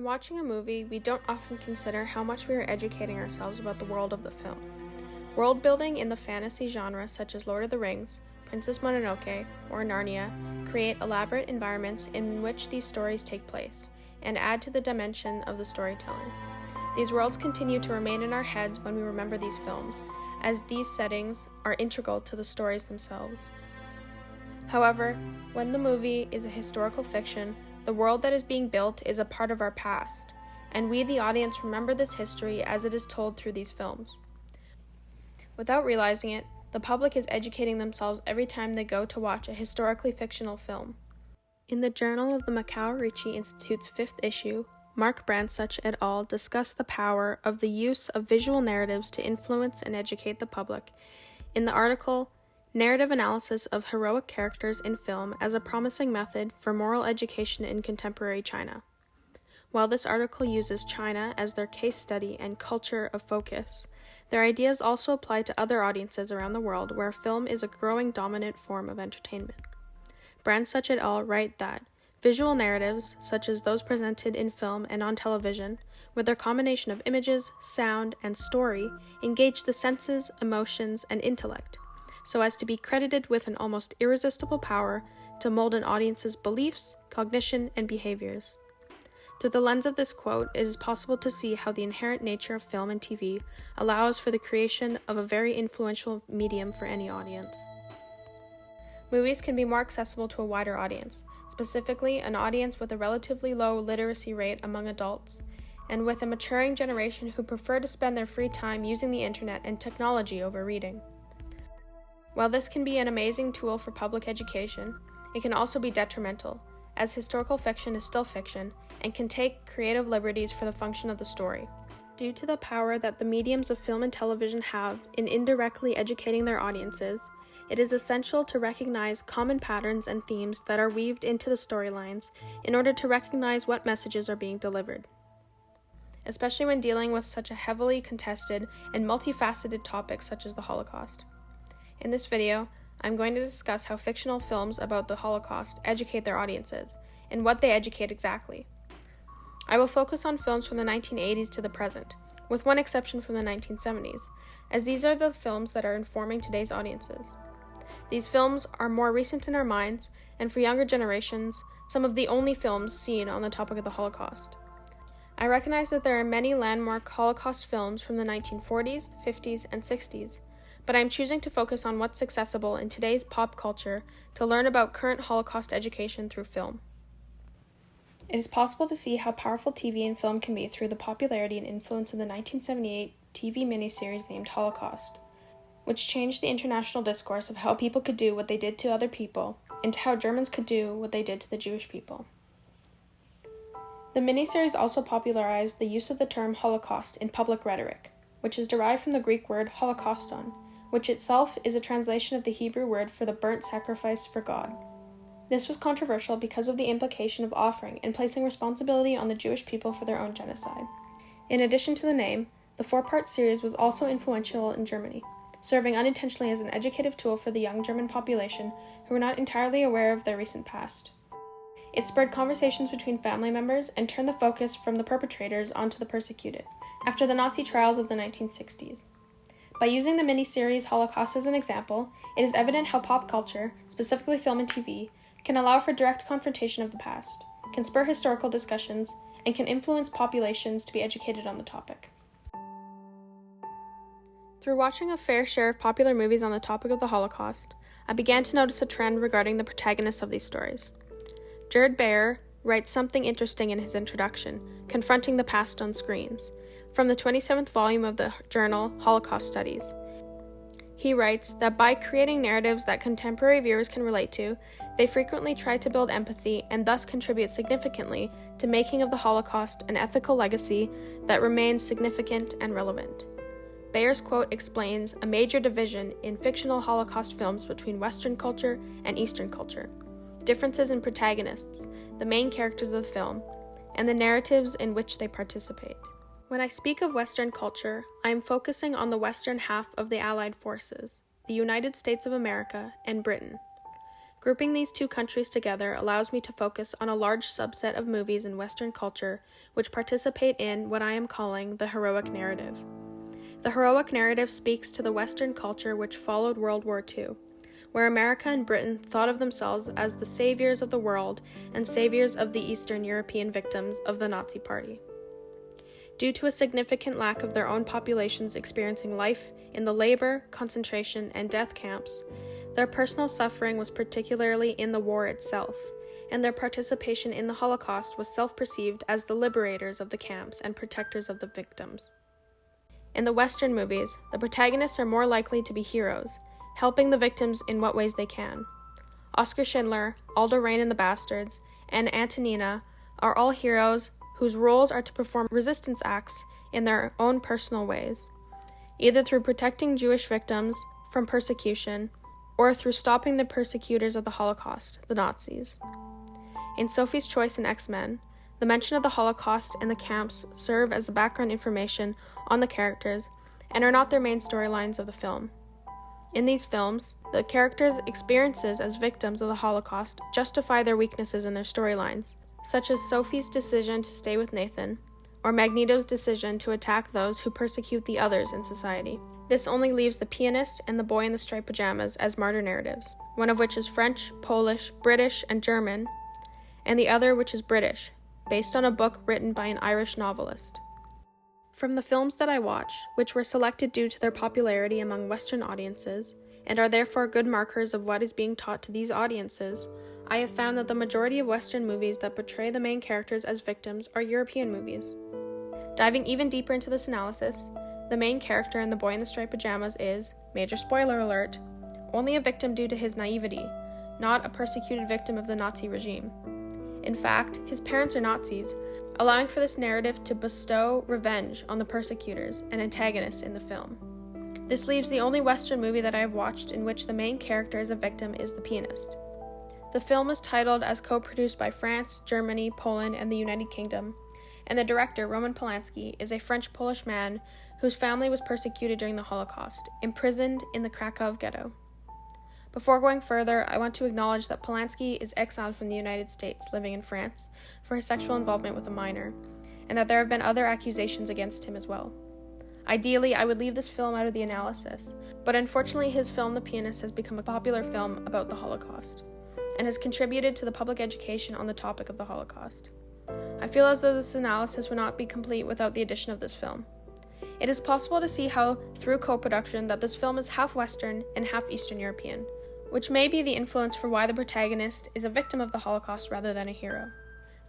When watching a movie, we don't often consider how much we are educating ourselves about the world of the film. World building in the fantasy genre such as Lord of the Rings, Princess Mononoke, or Narnia create elaborate environments in which these stories take place, and add to the dimension of the storytelling. These worlds continue to remain in our heads when we remember these films, as these settings are integral to the stories themselves. However, when the movie is a historical fiction, the world that is being built is a part of our past, and we, the audience, remember this history as it is told through these films. Without realizing it, the public is educating themselves every time they go to watch a historically fictional film. In the Journal of the Macau Ricci Institute's 5th issue, Mark Bransuch et al. Discuss the power of the use of visual narratives to influence and educate the public. In the article, Narrative Analysis of Heroic Characters in Film as a Promising Method for Moral Education in Contemporary China. While this article uses China as their case study and culture of focus, their ideas also apply to other audiences around the world where film is a growing dominant form of entertainment. Bransuch et al. Write that visual narratives, such as those presented in film and on television, with their combination of images, sound, and story, engage the senses, emotions, and intellect, so as to be credited with an almost irresistible power to mold an audience's beliefs, cognition, and behaviors. Through the lens of this quote, it is possible to see how the inherent nature of film and TV allows for the creation of a very influential medium for any audience. Movies can be more accessible to a wider audience, specifically an audience with a relatively low literacy rate among adults, and with a maturing generation who prefer to spend their free time using the internet and technology over reading. While this can be an amazing tool for public education, it can also be detrimental, as historical fiction is still fiction and can take creative liberties for the function of the story. Due to the power that the mediums of film and television have in indirectly educating their audiences, it is essential to recognize common patterns and themes that are weaved into the storylines in order to recognize what messages are being delivered. Especially when dealing with such a heavily contested and multifaceted topic such as the Holocaust. In this video, I'm going to discuss how fictional films about the Holocaust educate their audiences, and what they educate exactly. I will focus on films from the 1980s to the present, with one exception from the 1970s, as these are the films that are informing today's audiences. These films are more recent in our minds, and for younger generations, some of the only films seen on the topic of the Holocaust. I recognize that there are many landmark Holocaust films from the 1940s, 50s, and 60s, but I am choosing to focus on what's accessible in today's pop culture to learn about current Holocaust education through film. It is possible to see how powerful TV and film can be through the popularity and influence of the 1978 TV miniseries named Holocaust, which changed the international discourse of how people could do what they did to other people, and to how Germans could do what they did to the Jewish people. The miniseries also popularized the use of the term Holocaust in public rhetoric, which is derived from the Greek word holocauston, which itself is a translation of the Hebrew word for the burnt sacrifice for God. This was controversial because of the implication of offering and placing responsibility on the Jewish people for their own genocide. In addition to the name, the 4-part series was also influential in Germany, serving unintentionally as an educative tool for the young German population who were not entirely aware of their recent past. It spurred conversations between family members and turned the focus from the perpetrators onto the persecuted, after the Nazi trials of the 1960s. By using the miniseries Holocaust as an example, it is evident how pop culture, specifically film and TV, can allow for direct confrontation of the past, can spur historical discussions, and can influence populations to be educated on the topic. Through watching a fair share of popular movies on the topic of the Holocaust, I began to notice a trend regarding the protagonists of these stories. Jared Bayer writes something interesting in his introduction, confronting the past on screens, from the 27th volume of the journal Holocaust Studies. He writes that by creating narratives that contemporary viewers can relate to, they frequently try to build empathy and thus contribute significantly to making of the Holocaust an ethical legacy that remains significant and relevant. Bayer's quote explains a major division in fictional Holocaust films between Western culture and Eastern culture, differences in protagonists, the main characters of the film, and the narratives in which they participate. When I speak of Western culture, I am focusing on the western half of the Allied forces, the United States of America and Britain. Grouping these two countries together allows me to focus on a large subset of movies in Western culture which participate in what I am calling the heroic narrative. The heroic narrative speaks to the Western culture which followed World War II, where America and Britain thought of themselves as the saviors of the world and saviors of the Eastern European victims of the Nazi Party. Due to a significant lack of their own populations experiencing life in the labor, concentration, and death camps, their personal suffering was particularly in the war itself, and their participation in the Holocaust was self-perceived as the liberators of the camps and protectors of the victims. In the Western movies, the protagonists are more likely to be heroes, helping the victims in what ways they can. Oskar Schindler, Aldo Raine in The Bastards, and Antonina are all heroes whose roles are to perform resistance acts in their own personal ways, either through protecting Jewish victims from persecution or through stopping the persecutors of the Holocaust, the Nazis. In Sophie's Choice in X-Men, the mention of the Holocaust and the camps serve as background information on the characters and are not their main storylines of the film. In these films, the characters' experiences as victims of the Holocaust justify their weaknesses in their storylines, such as Sophie's decision to stay with Nathan, or Magneto's decision to attack those who persecute the others in society. This only leaves the pianist and the boy in the striped pajamas as martyr narratives, one of which is French, Polish, British, and German, and the other which is British, based on a book written by an Irish novelist. From the films that I watch, which were selected due to their popularity among Western audiences, and are therefore good markers of what is being taught to these audiences, I have found that the majority of Western movies that portray the main characters as victims are European movies. Diving even deeper into this analysis, the main character in The Boy in the Striped Pajamas is, major spoiler alert, only a victim due to his naivety, not a persecuted victim of the Nazi regime. In fact, his parents are Nazis, allowing for this narrative to bestow revenge on the persecutors and antagonists in the film. This leaves the only Western movie that I have watched in which the main character as a victim is the pianist. The film is titled as co-produced by France, Germany, Poland, and the United Kingdom, and the director, Roman Polanski, is a French-Polish man whose family was persecuted during the Holocaust, imprisoned in the Krakow ghetto. Before going further, I want to acknowledge that Polanski is exiled from the United States, living in France, for his sexual involvement with a minor, and that there have been other accusations against him as well. Ideally, I would leave this film out of the analysis, but unfortunately his film The Pianist has become a popular film about the Holocaust, and has contributed to the public education on the topic of the Holocaust. I feel as though this analysis would not be complete without the addition of this film. It is possible to see how, through co-production, that this film is half Western and half Eastern European, which may be the influence for why the protagonist is a victim of the Holocaust rather than a hero.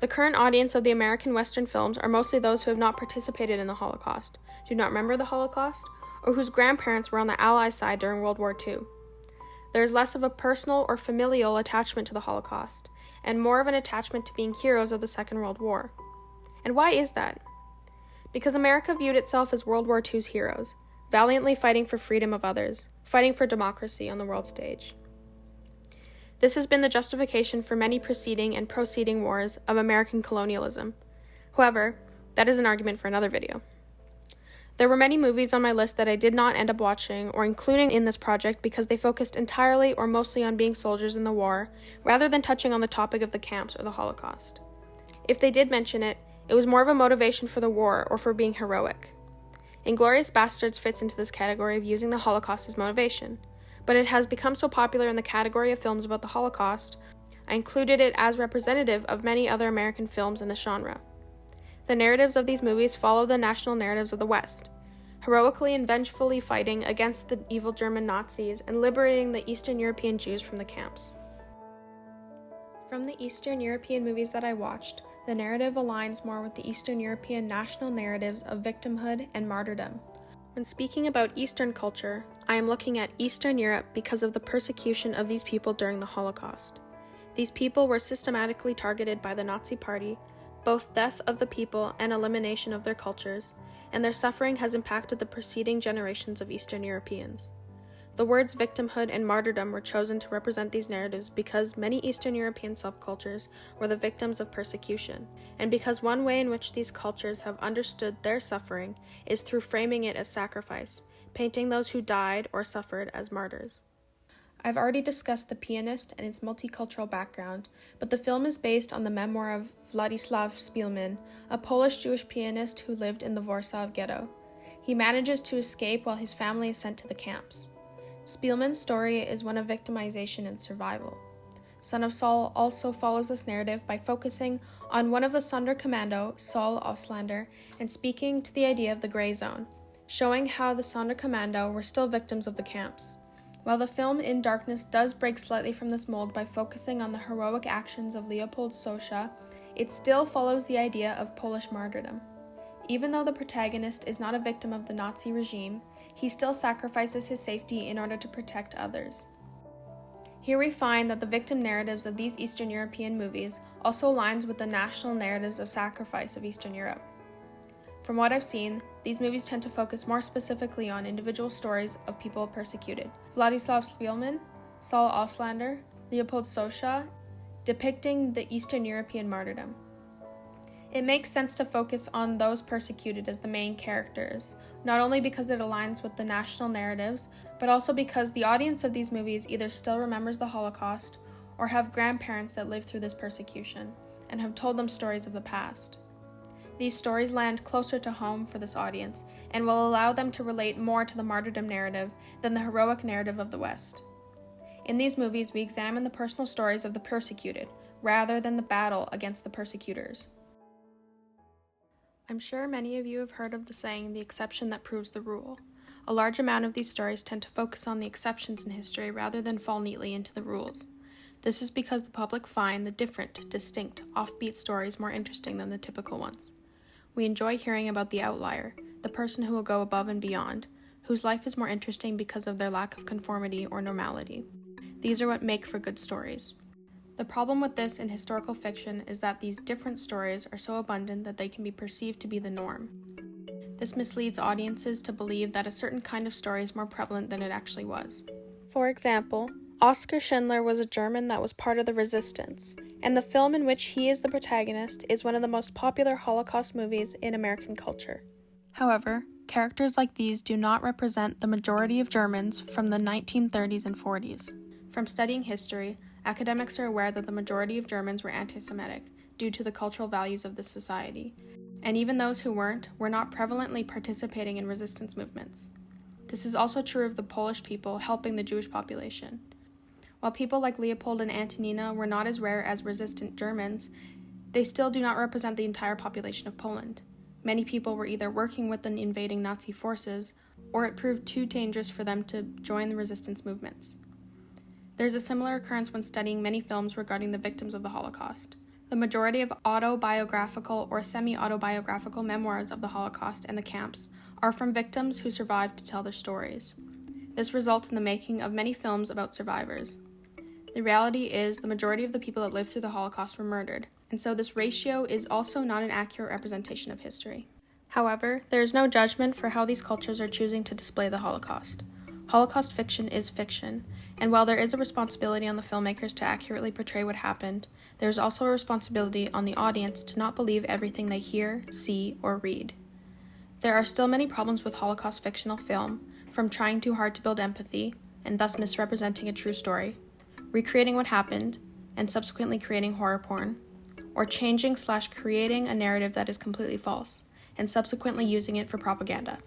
The current audience of the American Western films are mostly those who have not participated in the Holocaust, do not remember the Holocaust, or whose grandparents were on the Allies' side during World War II. There is less of a personal or familial attachment to the Holocaust, and more of an attachment to being heroes of the Second World War. And why is that? Because America viewed itself as World War II's heroes, valiantly fighting for freedom of others, fighting for democracy on the world stage. This has been the justification for many preceding and proceeding wars of American colonialism. However, that is an argument for another video. There were many movies on my list that I did not end up watching or including in this project because they focused entirely or mostly on being soldiers in the war, rather than touching on the topic of the camps or the Holocaust. If they did mention it, it was more of a motivation for the war or for being heroic. Inglourious Basterds fits into this category of using the Holocaust as motivation, but it has become so popular in the category of films about the Holocaust, I included it as representative of many other American films in the genre. The narratives of these movies follow the national narratives of the West, heroically and vengefully fighting against the evil German Nazis and liberating the Eastern European Jews from the camps. From the Eastern European movies that I watched, the narrative aligns more with the Eastern European national narratives of victimhood and martyrdom. When speaking about Eastern culture, I am looking at Eastern Europe because of the persecution of these people during the Holocaust. These people were systematically targeted by the Nazi Party, both death of the people and elimination of their cultures, and their suffering has impacted the preceding generations of Eastern Europeans. The words victimhood and martyrdom were chosen to represent these narratives because many Eastern European subcultures were the victims of persecution, and because one way in which these cultures have understood their suffering is through framing it as sacrifice, painting those who died or suffered as martyrs. I've already discussed The Pianist and its multicultural background, but the film is based on the memoir of Władysław Spielman, a Polish Jewish pianist who lived in the Warsaw Ghetto. He manages to escape while his family is sent to the camps. Spielman's story is one of victimization and survival. Son of Saul also follows this narrative by focusing on one of the Sonderkommando, Saul Auslander, and speaking to the idea of the gray zone, showing how the Sonderkommando were still victims of the camps. While the film In Darkness does break slightly from this mold by focusing on the heroic actions of Leopold Sosza, it still follows the idea of Polish martyrdom. Even though the protagonist is not a victim of the Nazi regime, he still sacrifices his safety in order to protect others. Here we find that the victim narratives of these Eastern European movies also aligns with the national narratives of sacrifice of Eastern Europe. From what I've seen, these movies tend to focus more specifically on individual stories of people persecuted. Władysław Spielman, Saul Auslander, Leopold Sosza, depicting the Eastern European martyrdom. It makes sense to focus on those persecuted as the main characters, not only because it aligns with the national narratives, but also because the audience of these movies either still remembers the Holocaust or have grandparents that lived through this persecution and have told them stories of the past. These stories land closer to home for this audience and will allow them to relate more to the martyrdom narrative than the heroic narrative of the West. In these movies, we examine the personal stories of the persecuted, rather than the battle against the persecutors. I'm sure many of you have heard of the saying, the exception that proves the rule. A large amount of these stories tend to focus on the exceptions in history rather than fall neatly into the rules. This is because the public find the different, distinct, offbeat stories more interesting than the typical ones. We enjoy hearing about the outlier, the person who will go above and beyond, whose life is more interesting because of their lack of conformity or normality. These are what make for good stories. The problem with this in historical fiction is that these different stories are so abundant that they can be perceived to be the norm. This misleads audiences to believe that a certain kind of story is more prevalent than it actually was. For example, Oskar Schindler was a German that was part of the resistance, and the film in which he is the protagonist is one of the most popular Holocaust movies in American culture. However, characters like these do not represent the majority of Germans from the 1930s and 40s. From studying history, academics are aware that the majority of Germans were anti-Semitic due to the cultural values of this society, and even those who weren't were not prevalently participating in resistance movements. This is also true of the Polish people helping the Jewish population. While people like Leopold and Antonina were not as rare as resistant Germans, they still do not represent the entire population of Poland. Many people were either working with the invading Nazi forces, or it proved too dangerous for them to join the resistance movements. There's a similar occurrence when studying many films regarding the victims of the Holocaust. The majority of autobiographical or semi-autobiographical memoirs of the Holocaust and the camps are from victims who survived to tell their stories. This results in the making of many films about survivors. The reality is the majority of the people that lived through the Holocaust were murdered, and so this ratio is also not an accurate representation of history. However, there is no judgment for how these cultures are choosing to display the Holocaust. Holocaust fiction is fiction, and while there is a responsibility on the filmmakers to accurately portray what happened, there is also a responsibility on the audience to not believe everything they hear, see, or read. There are still many problems with Holocaust fictional film, from trying too hard to build empathy, and thus misrepresenting a true story, recreating what happened, and subsequently creating horror porn, or changing/creating a narrative that is completely false, and subsequently using it for propaganda.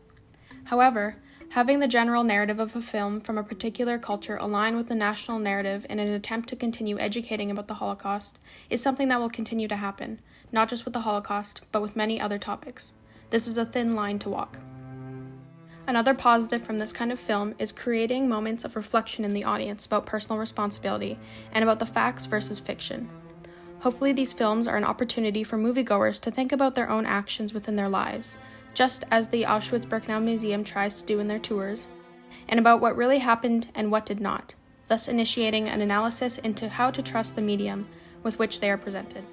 However, having the general narrative of a film from a particular culture align with the national narrative in an attempt to continue educating about the Holocaust is something that will continue to happen, not just with the Holocaust, but with many other topics. This is a thin line to walk. Another positive from this kind of film is creating moments of reflection in the audience about personal responsibility and about the facts versus fiction. Hopefully these films are an opportunity for moviegoers to think about their own actions within their lives, just as the Auschwitz-Birkenau Museum tries to do in their tours, and about what really happened and what did not, thus initiating an analysis into how to trust the medium with which they are presented.